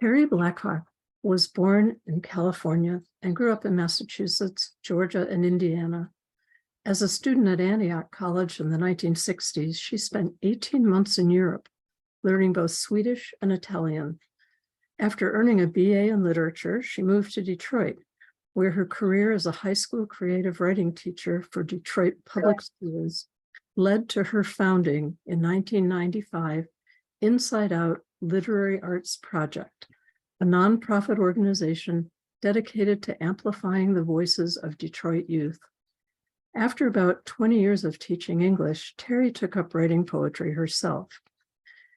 Terry Blackhawk was born in California and grew up in Massachusetts, Georgia, and Indiana. As a student at Antioch College in the 1960s, she spent 18 months in Europe, learning both Swedish and Italian. After earning a BA in literature, she moved to Detroit, where her career as a high school creative writing teacher for Detroit Public Schools led to her founding in 1995 InsideOut Literary Arts Project, a nonprofit organization dedicated to amplifying the voices of Detroit youth. After about 20 years of teaching English, Terry took up writing poetry herself.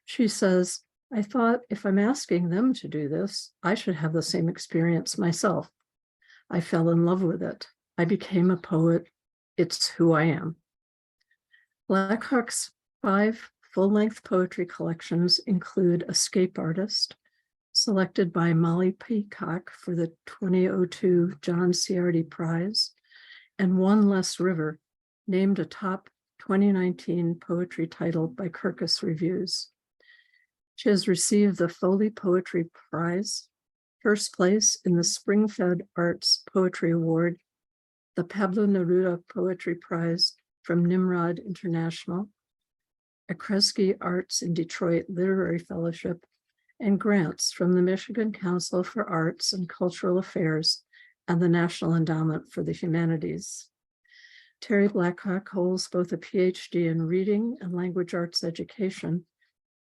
She says, "I thought if I'm asking them to do this, I should have the same experience myself. I fell in love with it. I became a poet. It's who I am." Blackhawk's 5 full-length poetry collections include Escape Artist, selected by Molly Peacock for the 2002 John Ciardi Prize, and One Less River, named a top 2019 poetry title by Kirkus Reviews. She has received the Foley Poetry Prize, first place in the Spring-Fed Arts Poetry Award, the Pablo Neruda Poetry Prize from Nimrod International, a Kresge Arts in Detroit Literary Fellowship, and grants from the Michigan Council for Arts and Cultural Affairs and the National Endowment for the Humanities. Terry Blackhawk holds both a PhD in Reading and Language Arts Education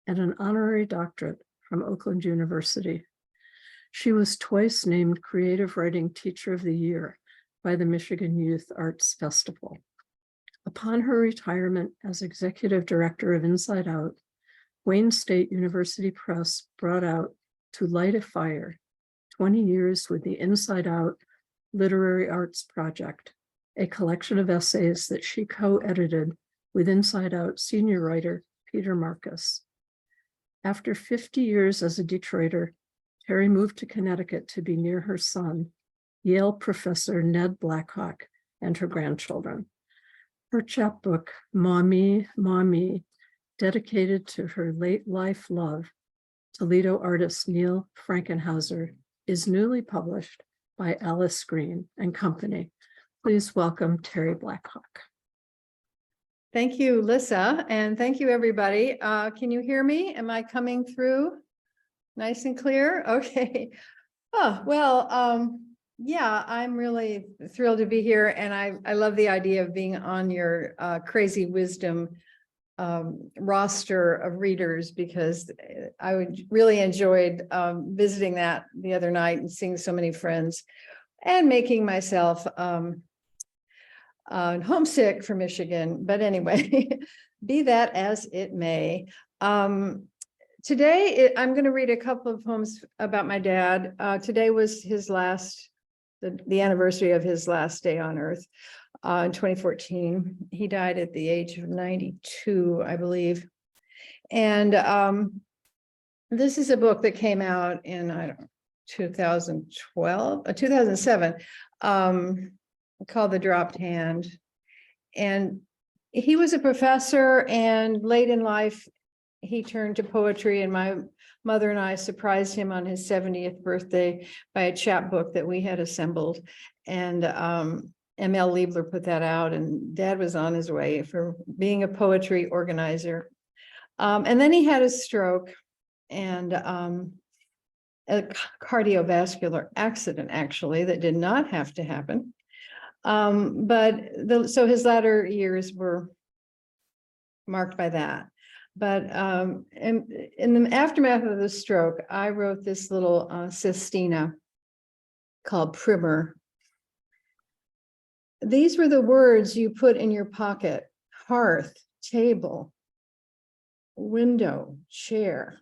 and an honorary doctorate from Oakland University. She was twice named Creative Writing Teacher of the Year by the Michigan Youth Arts Festival. Upon her retirement as executive director of InsideOut, Wayne State University Press brought out To Light a Fire, 20 Years with the InsideOut Literary Arts Project, a collection of essays that she co-edited with InsideOut senior writer Peter Marcus. After 50 years as a Detroiter, Terry moved to Connecticut to be near her son, Yale professor Ned Blackhawk, and her grandchildren. Her chapbook, Maumee, Maumee, dedicated to her late life love, Toledo artist Neil Frankenhauser, is newly published by Alice Green and Company. Please welcome Terry Blackhawk. Thank you, Lissa, and thank you, everybody. Can you hear me? Am I coming through nice and clear? Okay. Oh, well, yeah, I'm really thrilled to be here, and I love the idea of being on your Crazy Wisdom roster of readers, because I really enjoyed visiting that the other night and seeing so many friends and making myself homesick for Michigan. But anyway, be that as it may. Today, I'm going to read a couple of poems about my dad. Today was his last, the anniversary of his last day on earth in 2014. He died at the age of 92, I believe. And this is a book that came out in, 2007, called The Dropped Hand. And he was a professor, and late in life, he turned to poetry, and my mother and I surprised him on his 70th birthday by a chapbook that we had assembled. And M.L. Liebler put that out, and Dad was on his way for being a poetry organizer. And then he had a stroke and a cardiovascular accident, actually, that did not have to happen. So his latter years were marked by that. But in the aftermath of the stroke, I wrote this little sestina called Primer. These were the words you put in your pocket: hearth, table, window, chair.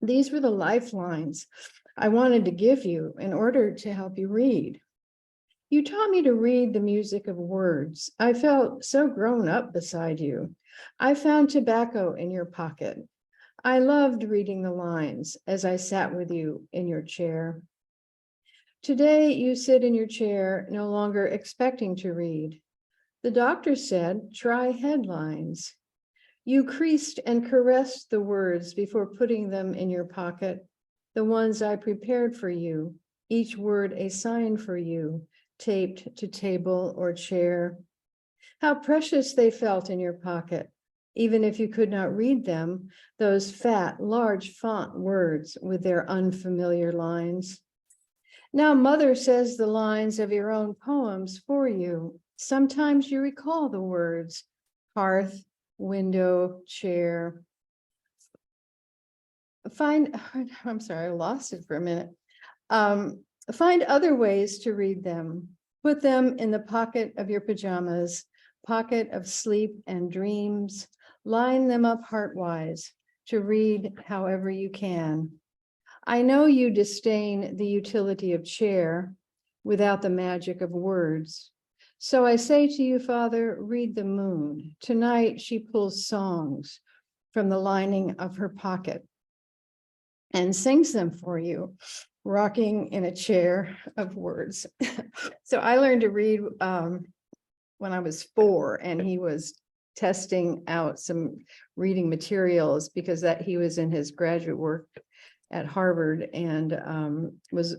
These were the lifelines I wanted to give you in order to help you read. You taught me to read the music of words. I felt so grown up beside you. I found tobacco in your pocket. I loved reading the lines as I sat with you in your chair. Today, you sit in your chair, no longer expecting to read. The doctor said, try headlines. You creased and caressed the words before putting them in your pocket. the ones I prepared for you, each word a sign for you, taped to table or chair. How precious they felt in your pocket, even if you could not read them, those fat, large font words with their unfamiliar lines. Now mother says the lines of your own poems for you. Sometimes you recall the words, hearth, window, chair. I'm sorry, I lost it for a minute. Find other ways to read them. Put them in the pocket of your pajamas, pocket of sleep and dreams. Line them up heartwise to read however you can. I know you disdain the utility of chair without the magic of words. So I say to you, Father, read the moon. Tonight she pulls songs from the lining of her pocket and sings them for you, rocking in a chair of words. So I learned to read when I was 4, and he was testing out some reading materials because that he was in his graduate work at Harvard and was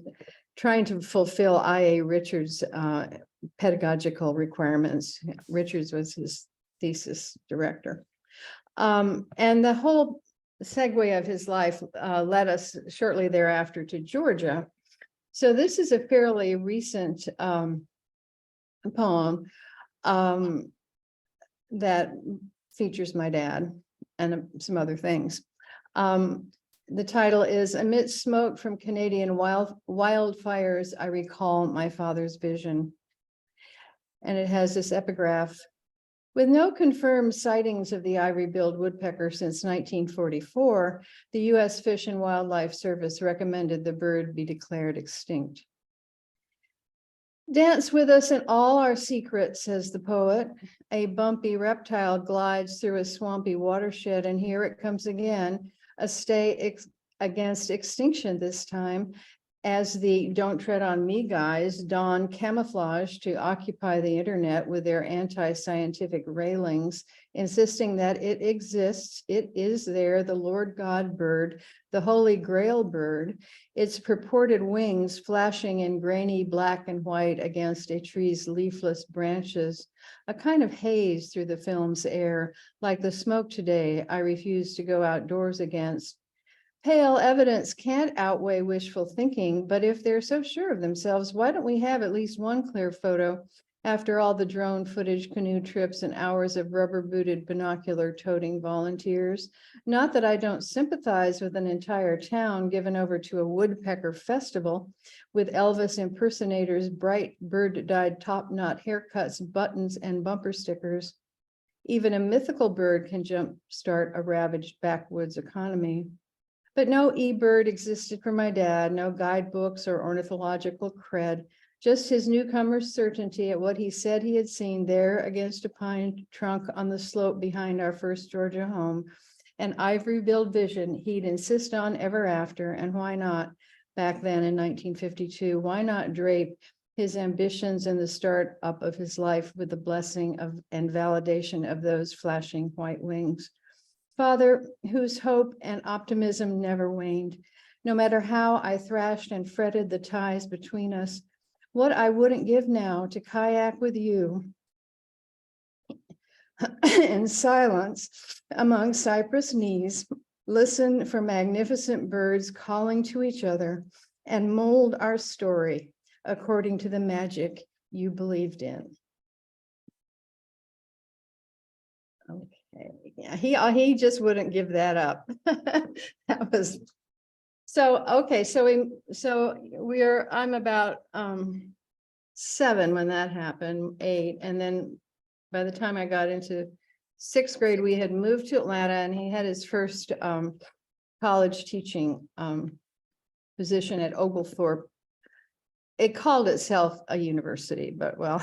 trying to fulfill I.A. Richards' pedagogical requirements. Richards was his thesis director. And the whole segue of his life led us shortly thereafter to Georgia. So this is a fairly recent poem that features my dad and some other things. The title is Amidst Smoke from Canadian Wildfires, I Recall My Father's Vision. And it has this epigraph. With no confirmed sightings of the ivory-billed woodpecker since 1944, the U.S. Fish and Wildlife Service recommended the bird be declared extinct. Dance with us in all our secrets, says the poet. A bumpy reptile glides through a swampy watershed, and here it comes again, a stay against extinction this time, as the Don't Tread on Me guys don camouflage to occupy the internet with their anti-scientific railings, insisting that it exists, it is there, the Lord God bird, the Holy Grail bird, its purported wings flashing in grainy black and white against a tree's leafless branches, a kind of haze through the film's air, like the smoke today I refuse to go outdoors against. Pale evidence can't outweigh wishful thinking, but if they're so sure of themselves, why don't we have at least one clear photo after all the drone footage, canoe trips, and hours of rubber-booted binocular-toting volunteers? Not that I don't sympathize with an entire town given over to a woodpecker festival with Elvis impersonators, bright bird-dyed top-knot haircuts, buttons, and bumper stickers. Even a mythical bird can jumpstart a ravaged backwoods economy. But no e-bird existed for my dad, no guidebooks or ornithological cred, just his newcomer's certainty at what he said he had seen there against a pine trunk on the slope behind our first Georgia home, an ivory-billed vision he'd insist on ever after, and why not, back then in 1952, why not drape his ambitions and the start up of his life with the blessing of and validation of those flashing white wings? Father, whose hope and optimism never waned, no matter how I thrashed and fretted the ties between us, what I wouldn't give now to kayak with you in silence among cypress knees, listen for magnificent birds calling to each other, and mold our story according to the magic you believed in. Okay. Yeah, he just wouldn't give that up. That was so okay. I'm about 7 when that happened, 8, and then by the time I got into 6th grade, we had moved to Atlanta, and he had his first college teaching position at Oglethorpe. It called itself a university, but well,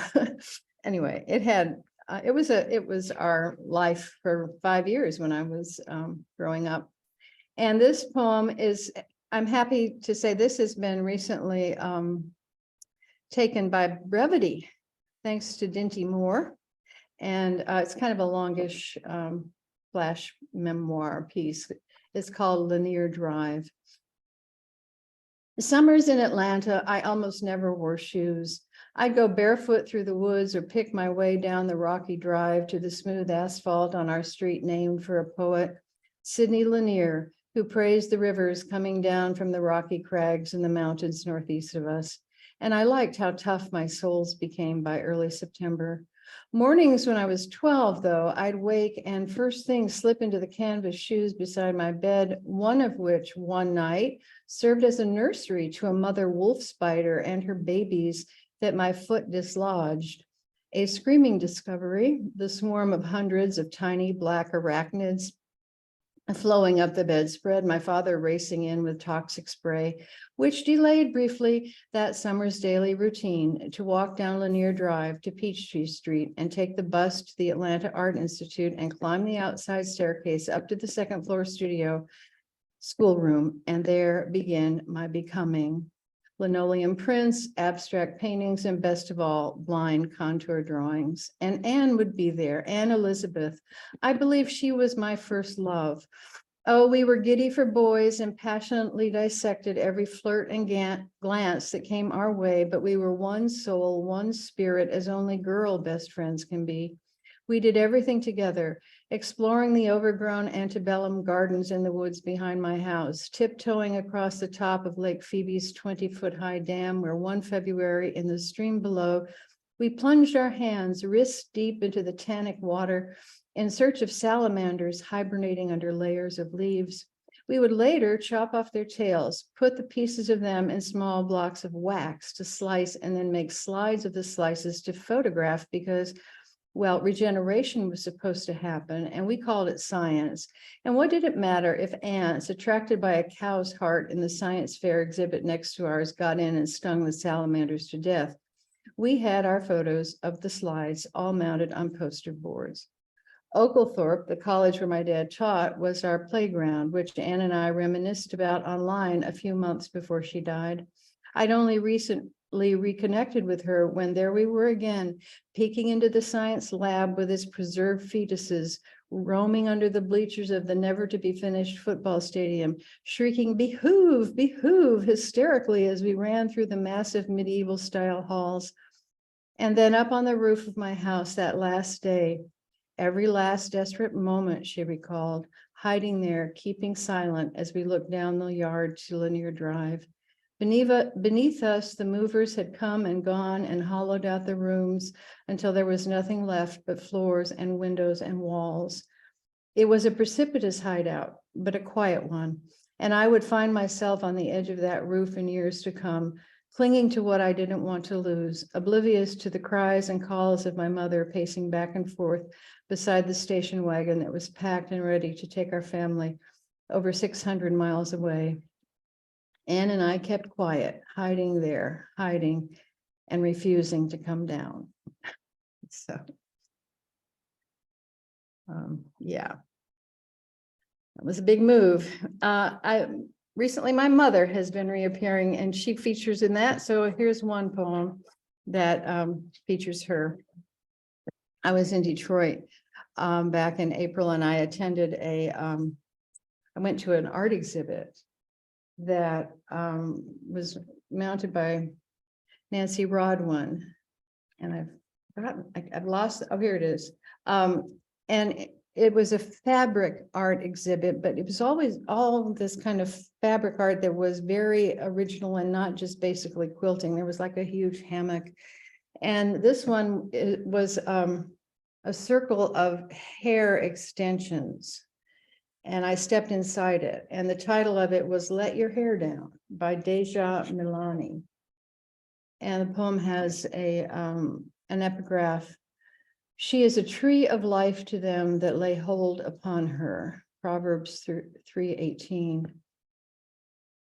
anyway, it had. It was our life for 5 years when I was growing up. And this poem is, I'm happy to say this has been recently taken by Brevity, thanks to Dinty Moore. And it's kind of a longish flash memoir piece. It's called Linear Drive. Summers in Atlanta, I almost never wore shoes. I'd go barefoot through the woods or pick my way down the rocky drive to the smooth asphalt on our street named for a poet, Sidney Lanier, who praised the rivers coming down from the rocky crags in the mountains northeast of us. And I liked how tough my soles became by early September. Mornings when I was 12, though, I'd wake and first thing slip into the canvas shoes beside my bed, one of which one night served as a nursery to a mother wolf spider and her babies that my foot dislodged. A screaming discovery, the swarm of hundreds of tiny black arachnids flowing up the bedspread, my father racing in with toxic spray, which delayed briefly that summer's daily routine to walk down Lanier Drive to Peachtree Street and take the bus to the Atlanta Art Institute and climb the outside staircase up to the second floor studio schoolroom, and there begin my becoming. Linoleum prints, abstract paintings, and best of all, blind contour drawings. And Anne would be there, Anne Elizabeth. I believe she was my first love. Oh, we were giddy for boys and passionately dissected every flirt and glance that came our way, but we were one soul, one spirit, as only girl best friends can be. We did everything together, exploring the overgrown antebellum gardens in the woods behind my house, tiptoeing across the top of Lake Phoebe's 20-foot-high dam, where one February in the stream below, we plunged our hands wrist deep into the tannic water in search of salamanders hibernating under layers of leaves. We would later chop off their tails, put the pieces of them in small blocks of wax to slice, and then make slides of the slices to photograph because, well, regeneration was supposed to happen, and we called it science. And what did it matter if ants, attracted by a cow's heart in the science fair exhibit next to ours, got in and stung the salamanders to death? We had our photos of the slides all mounted on poster boards. Oglethorpe, the college where my dad taught, was our playground, which Anne and I reminisced about online a few months before she died. I'd only recently reconnected with her when there we were again, peeking into the science lab with its preserved fetuses, roaming under the bleachers of the never-to-be-finished football stadium, shrieking, "Behoove, behoove," hysterically as we ran through the massive medieval-style halls. And then up on the roof of my house that last day, every last desperate moment, she recalled, hiding there, keeping silent as we looked down the yard to Lanier Drive. Beneath us, the movers had come and gone and hollowed out the rooms until there was nothing left but floors and windows and walls. It was a precipitous hideout, but a quiet one, and I would find myself on the edge of that roof in years to come, clinging to what I didn't want to lose, oblivious to the cries and calls of my mother pacing back and forth beside the station wagon that was packed and ready to take our family over 600 miles away. Anne and I kept quiet, hiding there, hiding and refusing to come down. So, yeah, that was a big move. Recently, my mother has been reappearing and she features in that. So here's one poem that features her. I was in Detroit back in April, and I attended I went to an art exhibit that was mounted by Nancy Rodwin, and I've lost, oh, here it is. And it was a fabric art exhibit, but it was always all this kind of fabric art that was very original and not just basically quilting. There was like a huge hammock. And this one was a circle of hair extensions. And I stepped inside it. And the title of it was "Let Your Hair Down" by Deja Milani. And the poem has an epigraph. "She is a tree of life to them that lay hold upon her." Proverbs 3:18.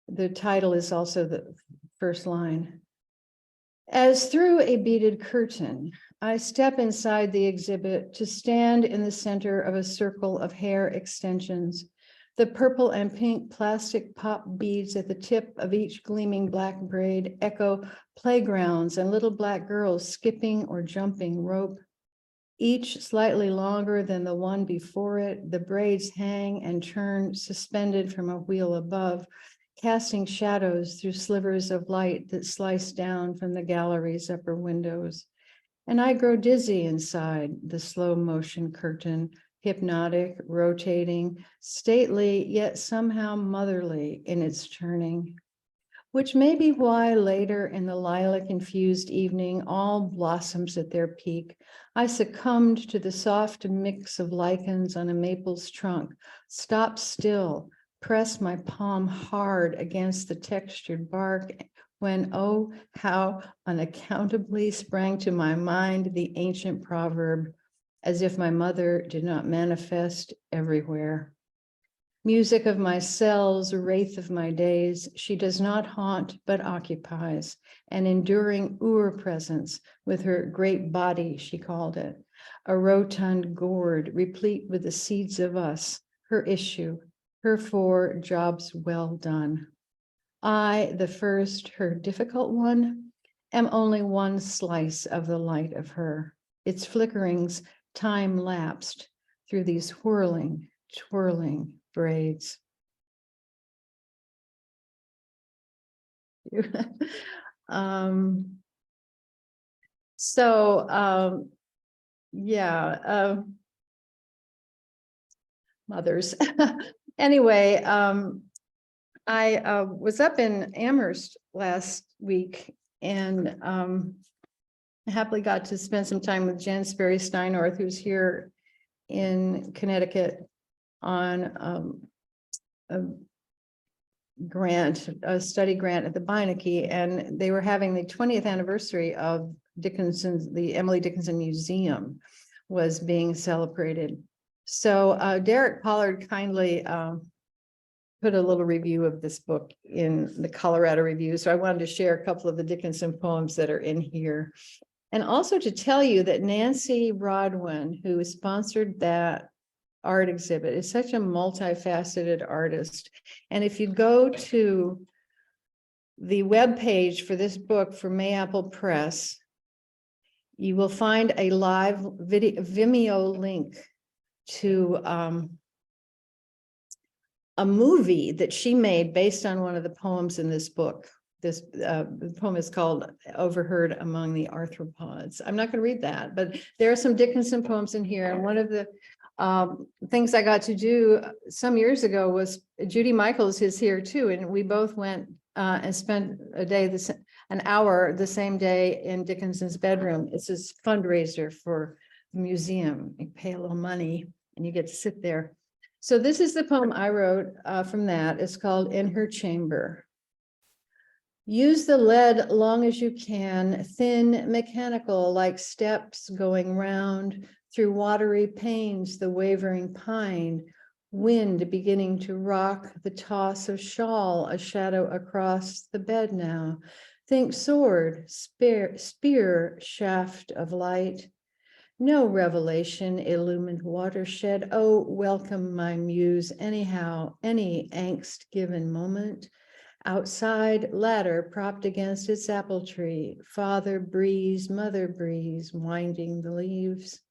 The title is also the first line. As through a beaded curtain, I step inside the exhibit to stand in the center of a circle of hair extensions. The purple and pink plastic pop beads at the tip of each gleaming black braid echo playgrounds and little black girls skipping or jumping rope. Each slightly longer than the one before it, the braids hang and turn suspended from a wheel above. casting shadows through slivers of light that slice down from the gallery's upper windows. And I grow dizzy inside the slow motion curtain, hypnotic, rotating, stately, yet somehow motherly in its turning. Which may be why later in the lilac-infused evening, all blossoms at their peak, I succumbed to the soft mix of lichens on a maple's trunk, stopped still, pressed my palm hard against the textured bark, when, oh, how unaccountably sprang to my mind the ancient proverb, as if my mother did not manifest everywhere. Music of my cells, wraith of my days, she does not haunt but occupies, an enduring presence with her great body, she called it, a rotund gourd replete with the seeds of us, her issue, her four jobs well done. I, the first, her difficult one, am only one slice of the light of her, its flickerings time lapsed through these whirling, twirling braids. Mothers. Anyway, I was up in Amherst last week and happily got to spend some time with Jen Sperry Steinorth, who's here in Connecticut on a grant, a study grant at the Beinecke, and they were having the 20th anniversary of Dickinson's, the Emily Dickinson Museum was being celebrated. So Derek Pollard kindly put a little review of this book in the Colorado Review. So I wanted to share a couple of the Dickinson poems that are in here. And also to tell you that Nancy Rodwin, who sponsored that art exhibit, is such a multifaceted artist. And if you go to the webpage for this book for Mayapple Press, you will find a live video, Vimeo link to a movie that she made based on one of the poems in this book. This the poem is called Overheard Among the Arthropods. I'm not going to read that, but there are some Dickinson poems in here. And one of the things I got to do some years ago was, Judy Michaels is here too, and we both went and spent an hour the same day in Dickinson's bedroom. It's this fundraiser for the museum. You pay a little money and you get to sit there. So this is the poem I wrote from that. It's called In Her Chamber. Use the lead long as you can, thin, mechanical, like steps going round through watery panes, the wavering pine, wind beginning to rock the toss of shawl, a shadow across the bed now. Think sword, spear, shaft of light. No revelation, illumined watershed. Oh, welcome my muse, anyhow, any angst-given moment. Outside, ladder propped against its apple tree. Father breeze, mother breeze, winding the leaves.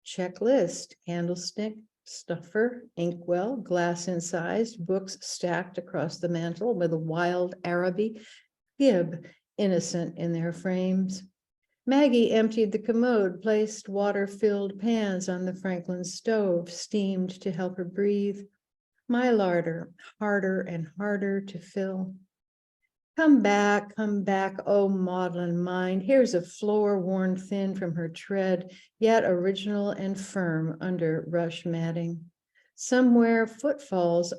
Checklist, candlestick, stuffer, inkwell, glass incised, books stacked across the mantel with a wild Araby, Gib, innocent in their frames. Maggie emptied the commode, placed water-filled pans on the Franklin stove, steamed to help her breathe. My larder, harder and harder to fill. Come back, oh maudlin mind. Here's a floor worn thin from her tread, yet original and firm under rush matting. Somewhere footfalls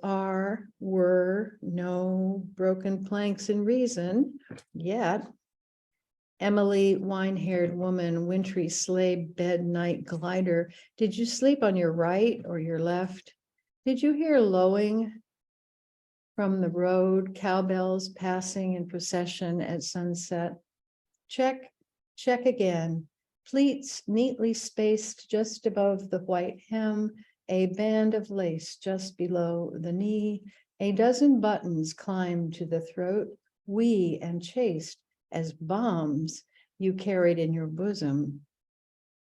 were, no broken planks in reason, yet. Emily, wine-haired woman, wintry sleigh bed night glider. Did you sleep on your right or your left? Did you hear lowing from the road, cowbells passing in procession at sunset? Check again. Pleats neatly spaced just above the white hem, a band of lace just below the knee, a dozen buttons climbed to the throat, wee and chaste as bombs you carried in your bosom.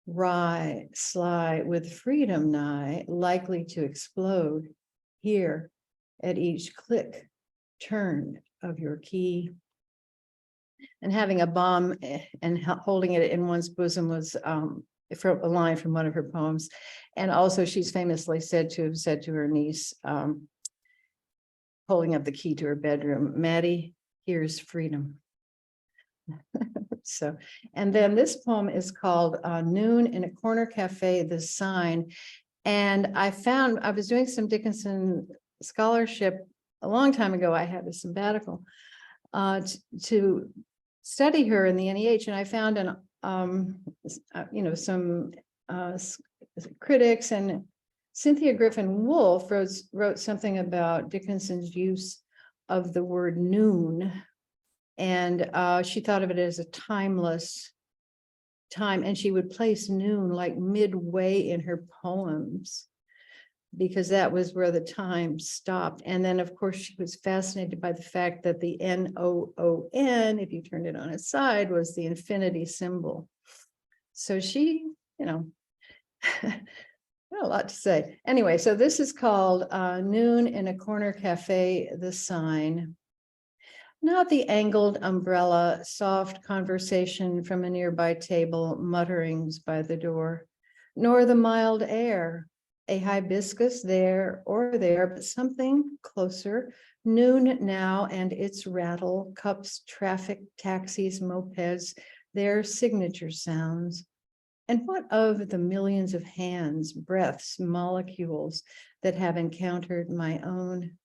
Wry, sly, with freedom nigh, likely to explode. Here, at each click, turn of your key. And having a bomb and holding it in one's bosom was from a line from one of her poems. And also she's famously said to have said to her niece, holding up the key to her bedroom, Maddie, here's freedom. So, and then this poem is called Noon in a Corner Cafe, The Sign. And I was doing some Dickinson scholarship a long time ago. I had a sabbatical to study her in the NEH, and I found some critics, and Cynthia Griffin Wolfe wrote something about Dickinson's use of the word noon, and she thought of it as a timeless time, and she would place noon like midway in her poems, because that was where the time stopped. And then, of course, she was fascinated by the fact that the N-O-O-N, if you turned it on its side, was the infinity symbol. So she, had a lot to say. Anyway, so this is called Noon in a Corner Cafe, The Sign. Not the angled umbrella, soft conversation from a nearby table, mutterings by the door, nor the mild air, a hibiscus there or there, but something closer, noon now and its rattle, cups, traffic, taxis, mopeds, their signature sounds. And what of the millions of hands, breaths, molecules that have encountered my own?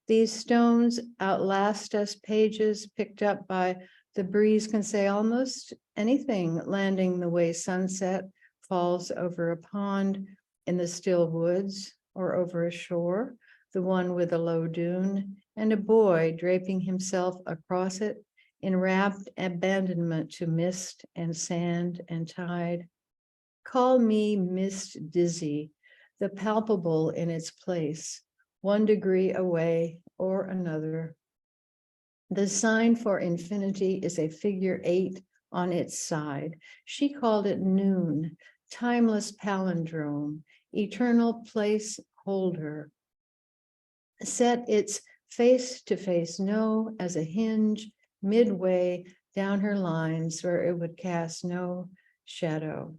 These stones outlast us, pages picked up by the breeze can say almost anything, landing the way sunset falls over a pond in the still woods or over a shore, the one with a low dune, and a boy draping himself across it in rapt abandonment to mist and sand and tide. Call me mist dizzy, the palpable in its place, 1 degree away or another. The sign for infinity is a figure 8 on its side. She called it noon, timeless palindrome, eternal place holder. Set its face-to-face no as a hinge midway down her lines where it would cast no shadow.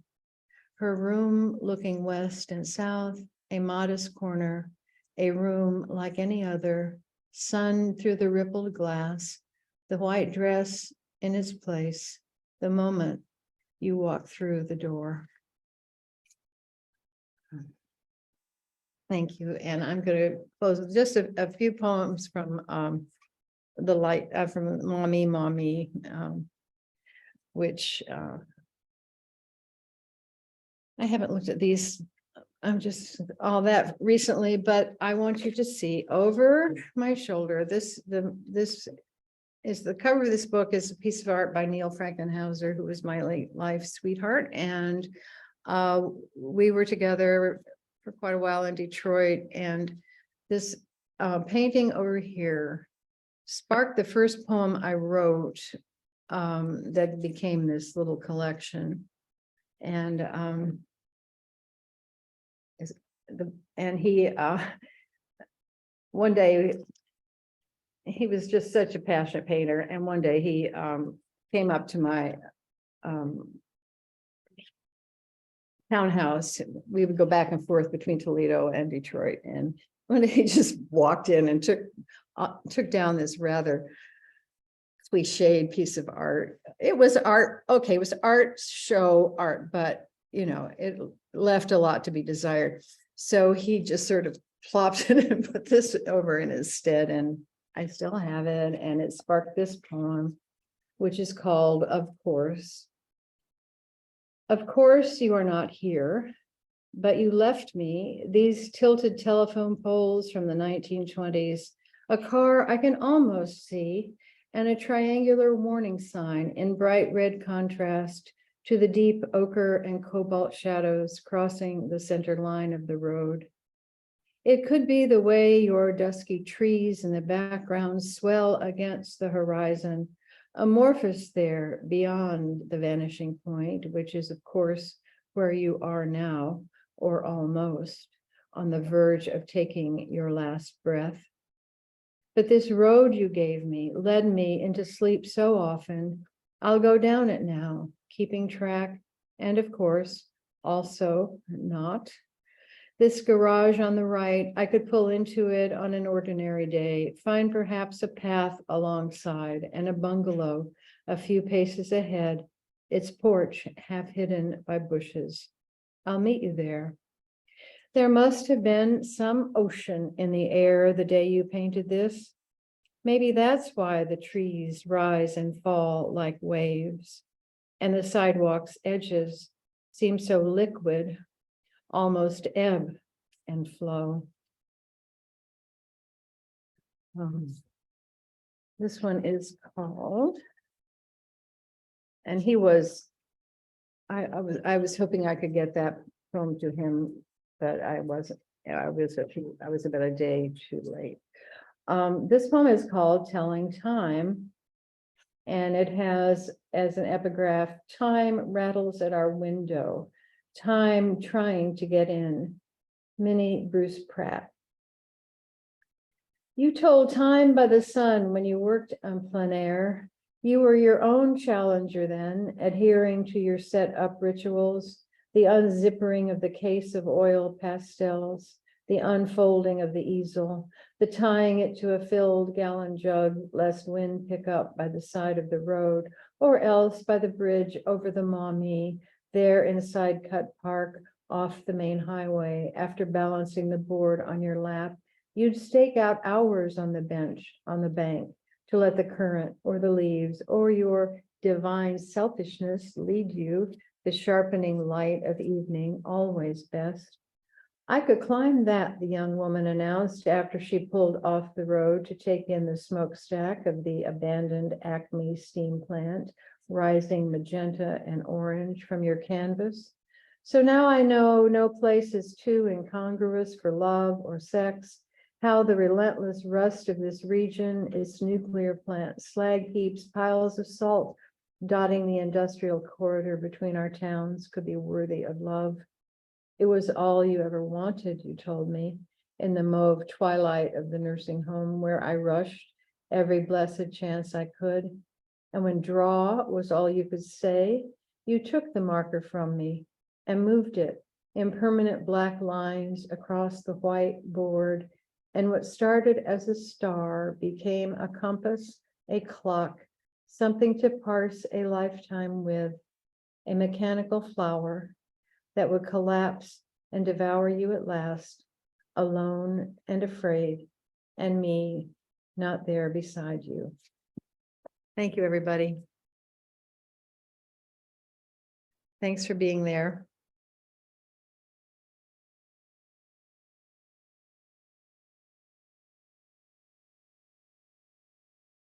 Her room looking west and south, a modest corner, a room like any other, sun through the rippled glass, the white dress in its place, the moment you walk through the door. Thank you. And I'm going to close with just a few poems from from Maumee, which I haven't looked at these. I'm just all that recently, but I want you to see over my shoulder. This is the cover of this book is a piece of art by Neil Frankenhauser, who was my late life sweetheart, and we were together for quite a while in Detroit, and this painting over here sparked the first poem I wrote that became this little collection. And he one day, he was just such a passionate painter, and one day he came up to my townhouse. We would go back and forth between Toledo and Detroit, and one day he just walked in and took down this rather cliched piece of art. It was art, okay, it was art, show art, but it left a lot to be desired. So he just sort of plopped it and put this over in his stead, and I still have it, and it sparked this poem, which is called Of Course. Of course you are not here, but you left me these tilted telephone poles from the 1920s, a car I can almost see, and a triangular warning sign in bright red contrast to the deep ochre and cobalt shadows crossing the center line of the road. It could be the way your dusky trees in the background swell against the horizon, amorphous there beyond the vanishing point, which is, of course, where you are now, or almost, on the verge of taking your last breath. But this road you gave me led me into sleep so often. I'll go down it now, keeping track, and of course, also not. This garage on the right, I could pull into it on an ordinary day, find perhaps a path alongside and a bungalow a few paces ahead, its porch half hidden by bushes. I'll meet you there. There must have been some ocean in the air the day you painted this. Maybe that's why the trees rise and fall like waves, and the sidewalk's edges seem so liquid, almost ebb and flow. This one is called, and he was, I was hoping I could get that poem to him, but I wasn't. I was about a day too late. This poem is called Telling Time, and it has as an epigraph, time rattles at our window, time trying to get in. Minnie Bruce Pratt. You told time by the sun when you worked on plein air. You were your own challenger then, adhering to your set up rituals, the unzippering of the case of oil pastels, the unfolding of the easel, the tying it to a filled gallon jug, lest wind pick up by the side of the road, or else by the bridge over the Maumee, there inside Cut Park, off the main highway. After balancing the board on your lap, you'd stake out hours on the bench, on the bank, to let the current or the leaves or your divine selfishness lead you, the sharpening light of evening, always best. I could climb that, the young woman announced after she pulled off the road to take in the smokestack of the abandoned Acme steam plant, rising magenta and orange from your canvas. So now I know no place is too incongruous for love or sex, how the relentless rust of this region, its nuclear plant slag heaps, piles of salt dotting the industrial corridor between our towns could be worthy of love. It was all you ever wanted, you told me, in the mauve twilight of the nursing home where I rushed every blessed chance I could. And when draw was all you could say, you took the marker from me and moved it in permanent black lines across the white board. And what started as a star became a compass, a clock, something to parse a lifetime with, a mechanical flower that would collapse and devour you at last, alone and afraid, and me not there beside you. Thank you, everybody. Thanks for being there.